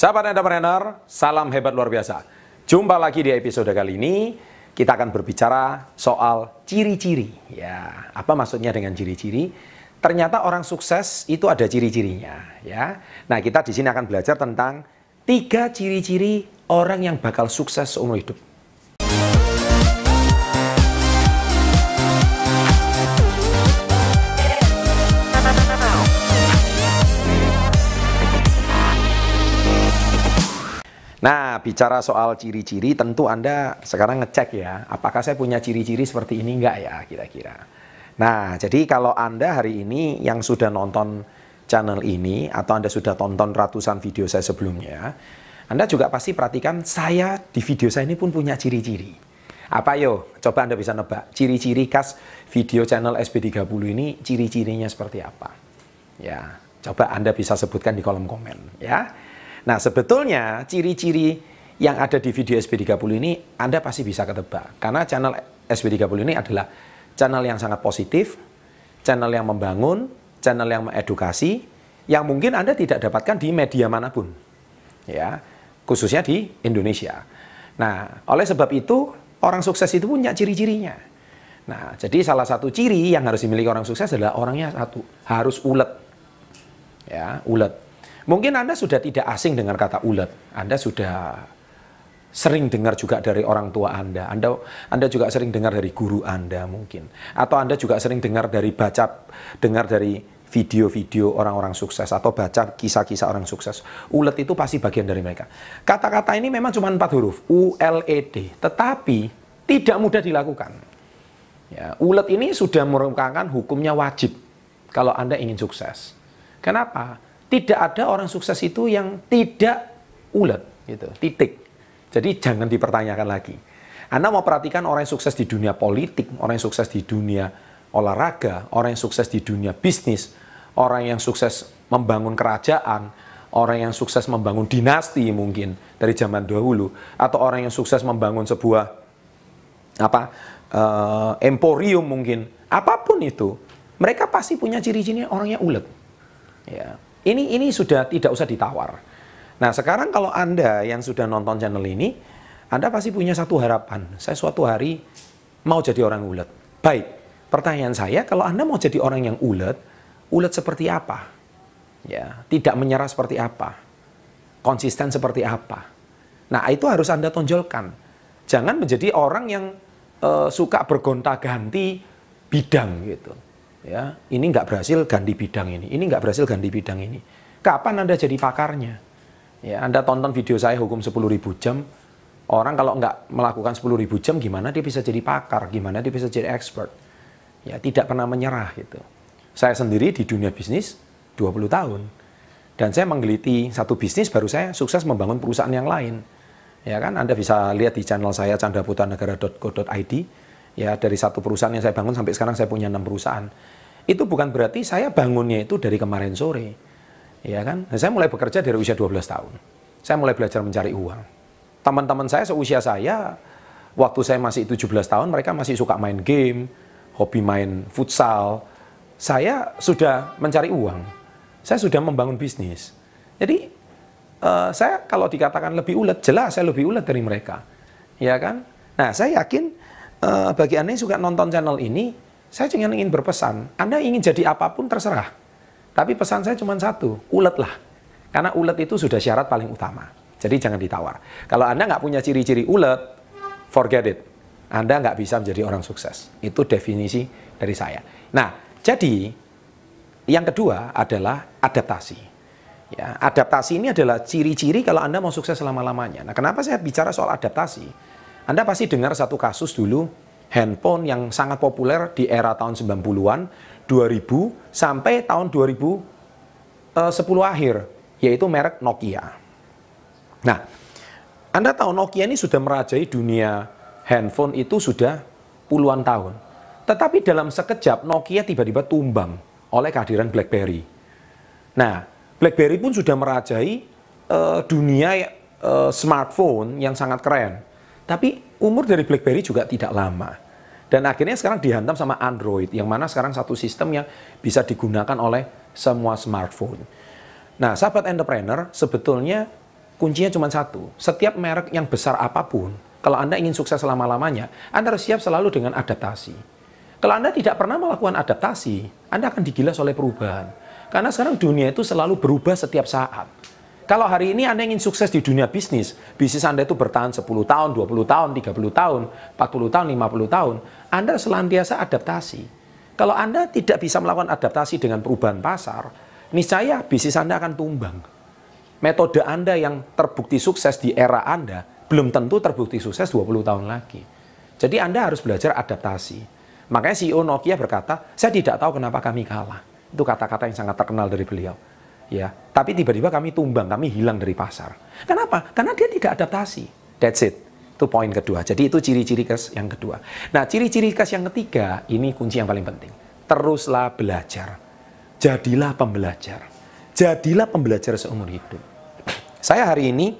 Sahabat entrepreneur, salam hebat luar biasa. Jumpa lagi di episode kali ini, kita akan berbicara soal ciri-ciri. Ya, apa maksudnya dengan ciri-ciri? Ternyata orang sukses itu ada ciri-cirinya, ya. Nah, kita di sini akan belajar tentang 3 ciri-ciri orang yang bakal sukses seumur hidup. Nah, bicara soal ciri-ciri, tentu Anda sekarang ngecek ya, apakah saya punya ciri-ciri seperti ini enggak ya, kira-kira. Nah, jadi kalau Anda hari ini yang sudah nonton channel ini, atau Anda sudah tonton ratusan video saya sebelumnya, Anda juga pasti perhatikan saya di video saya ini pun punya ciri-ciri. Apa yo? Coba Anda bisa nebak, ciri-ciri khas video channel SB30 ini, ciri-cirinya seperti apa? Ya, coba Anda bisa sebutkan di kolom komen, ya. Nah, sebetulnya ciri-ciri yang ada di video SB30 ini Anda pasti bisa ketebak. Karena channel SB30 ini adalah channel yang sangat positif, channel yang membangun, channel yang mengedukasi, yang mungkin Anda tidak dapatkan di media manapun. Ya, khususnya di Indonesia. Nah, oleh sebab itu, orang sukses itu punya ciri-cirinya. Nah, jadi salah satu ciri yang harus dimiliki orang sukses adalah orangnya satu, harus ulet. Ya, ulet. Mungkin Anda sudah tidak asing dengan kata ulet. Anda sudah sering dengar juga dari orang tua Anda. Anda juga sering dengar dari guru Anda mungkin. Atau Anda juga sering dengar dari video-video orang-orang sukses. Atau baca kisah-kisah orang sukses. Ulet itu pasti bagian dari mereka. Kata-kata ini memang cuma 4 huruf. U-L-E-D. Tetapi tidak mudah dilakukan. Ya, ulet ini sudah merupakan hukumnya wajib kalau Anda ingin sukses. Kenapa? Tidak ada orang sukses itu yang tidak ulet, gitu. Titik. Jadi jangan dipertanyakan lagi. Anda mau perhatikan orang yang sukses di dunia politik, orang yang sukses di dunia olahraga, orang yang sukses di dunia bisnis, orang yang sukses membangun kerajaan, orang yang sukses membangun dinasti mungkin dari zaman dahulu, atau orang yang sukses membangun sebuah emporium mungkin, apapun itu, mereka pasti punya ciri-cirinya orangnya ulet. Ya. Ini sudah tidak usah ditawar. Nah, sekarang kalau Anda yang sudah nonton channel ini, Anda pasti punya satu harapan. Saya suatu hari mau jadi orang ulet. Baik, pertanyaan saya, kalau Anda mau jadi orang yang ulet seperti apa? Ya, tidak menyerah seperti apa? Konsisten seperti apa? Nah, itu harus Anda tonjolkan. Jangan menjadi orang yang suka bergonta-ganti bidang gitu. Ya, ini nggak berhasil ganti bidang ini nggak berhasil ganti bidang ini. Kapan Anda jadi pakarnya? Ya, Anda tonton video saya hukum 10.000 jam. Orang kalau nggak melakukan 10.000 jam, gimana dia bisa jadi pakar? Gimana dia bisa jadi expert? Ya, tidak pernah menyerah gitu. Saya sendiri di dunia bisnis 20 tahun. Dan saya menggeliti satu bisnis, baru saya sukses membangun perusahaan yang lain. Ya kan, Anda bisa lihat di channel saya candraputanegara.co.id. Ya, dari satu perusahaan yang saya bangun sampai sekarang saya punya 6 perusahaan. Itu bukan berarti saya bangunnya itu dari kemarin sore. Ya kan? Nah, saya mulai bekerja dari usia 12 tahun. Saya mulai belajar mencari uang. Teman-teman saya seusia saya, waktu saya masih 17 tahun, mereka masih suka main game, hobi main futsal. Saya sudah mencari uang. Saya sudah membangun bisnis. Jadi, saya kalau dikatakan lebih ulet, jelas saya lebih ulet dari mereka. Ya kan? Nah, saya yakin bagi Anda yang suka nonton channel ini, saya cuma ingin berpesan, Anda ingin jadi apapun terserah. Tapi pesan saya cuma satu, uletlah. Karena ulet itu sudah syarat paling utama. Jadi jangan ditawar. Kalau Anda nggak punya ciri-ciri ulet, forget it. Anda nggak bisa menjadi orang sukses. Itu definisi dari saya. Nah, jadi yang kedua adalah adaptasi. Ya, adaptasi ini adalah ciri-ciri kalau Anda mau sukses selama-lamanya. Nah, kenapa saya bicara soal adaptasi? Anda pasti dengar satu kasus dulu, handphone yang sangat populer di era tahun 90-an, 2000 sampai tahun 2010 akhir, yaitu merek Nokia. Nah, Anda tahu Nokia ini sudah merajai dunia handphone itu sudah puluhan tahun. Tetapi dalam sekejap Nokia tiba-tiba tumbang oleh kehadiran BlackBerry. Nah, BlackBerry pun sudah merajai dunia smartphone yang sangat keren. Tapi umur dari BlackBerry juga tidak lama. Dan akhirnya sekarang dihantam sama Android, yang mana sekarang satu sistem yang bisa digunakan oleh semua smartphone. Nah, sahabat entrepreneur, sebetulnya kuncinya cuma satu. Setiap merek yang besar apapun, kalau Anda ingin sukses selama-lamanya, Anda harus siap selalu dengan adaptasi. Kalau Anda tidak pernah melakukan adaptasi, Anda akan digilas oleh perubahan. Karena sekarang dunia itu selalu berubah setiap saat. Kalau hari ini Anda ingin sukses di dunia bisnis Anda itu bertahan 10 tahun, 20 tahun, 30 tahun, 40 tahun, 50 tahun, Anda selantiasa adaptasi. Kalau Anda tidak bisa melakukan adaptasi dengan perubahan pasar, niscaya bisnis Anda akan tumbang. Metode Anda yang terbukti sukses di era Anda, belum tentu terbukti sukses 20 tahun lagi. Jadi Anda harus belajar adaptasi. Makanya CEO Nokia berkata, saya tidak tahu kenapa kami kalah. Itu kata-kata yang sangat terkenal dari beliau. Ya, tapi tiba-tiba kami tumbang, kami hilang dari pasar. Kenapa? Karena dia tidak adaptasi. That's it. Itu poin kedua. Jadi itu ciri-ciri khas yang kedua. Nah, ciri-ciri khas yang ketiga, ini kunci yang paling penting. Teruslah belajar. Jadilah pembelajar. Jadilah pembelajar seumur hidup. Saya hari ini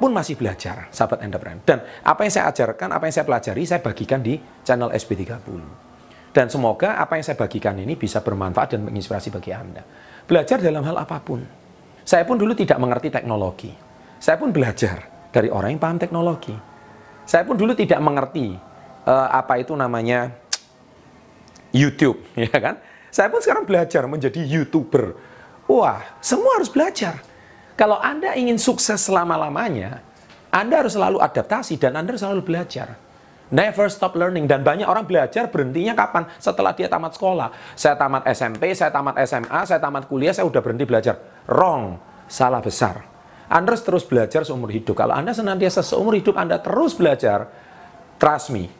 pun masih belajar, sahabat entrepreneur. Dan apa yang saya ajarkan, apa yang saya pelajari, saya bagikan di channel SB30. Dan semoga apa yang saya bagikan ini bisa bermanfaat dan menginspirasi bagi Anda. Belajar dalam hal apapun. Saya pun dulu tidak mengerti teknologi. Saya pun belajar dari orang yang paham teknologi. Saya pun dulu tidak mengerti apa itu namanya YouTube, ya kan? Saya pun sekarang belajar menjadi YouTuber. Wah, semua harus belajar. Kalau Anda ingin sukses selama-lamanya, Anda harus selalu adaptasi dan Anda harus selalu belajar. Never stop learning. Dan banyak orang belajar berhentinya kapan? Setelah dia tamat sekolah. Saya tamat SMP, saya tamat SMA, saya tamat kuliah, saya udah berhenti belajar. Wrong. Salah besar. Anda harus terus belajar seumur hidup. Kalau Anda senantiasa seumur hidup Anda terus belajar, trust me.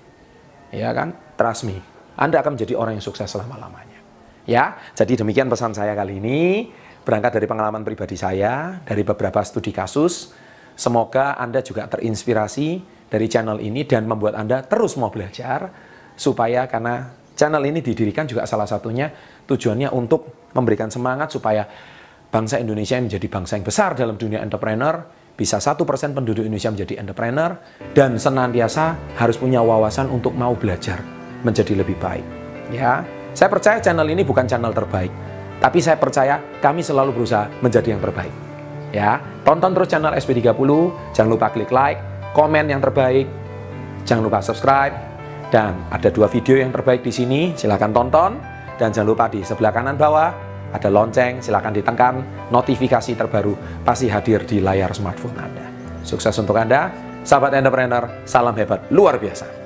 Ya kan? Trust me. Anda akan menjadi orang yang sukses selama-lamanya. Ya, jadi demikian pesan saya kali ini. Berangkat dari pengalaman pribadi saya, dari beberapa studi kasus. Semoga Anda juga terinspirasi dari channel ini dan membuat Anda terus mau belajar, supaya karena channel ini didirikan juga salah satunya tujuannya untuk memberikan semangat supaya bangsa Indonesia menjadi bangsa yang besar dalam dunia entrepreneur, bisa 1% penduduk Indonesia menjadi entrepreneur, dan senantiasa harus punya wawasan untuk mau belajar menjadi lebih baik. Ya, saya percaya channel ini bukan channel terbaik, tapi saya percaya kami selalu berusaha menjadi yang terbaik. Ya, tonton terus channel SB30, jangan lupa klik like, komen yang terbaik, jangan lupa subscribe, dan ada 2 video yang terbaik di sini, silakan tonton, dan jangan lupa di sebelah kanan bawah ada lonceng, silakan ditekan, notifikasi terbaru pasti hadir di layar smartphone Anda. Sukses untuk Anda, sahabat entrepreneur, salam hebat luar biasa.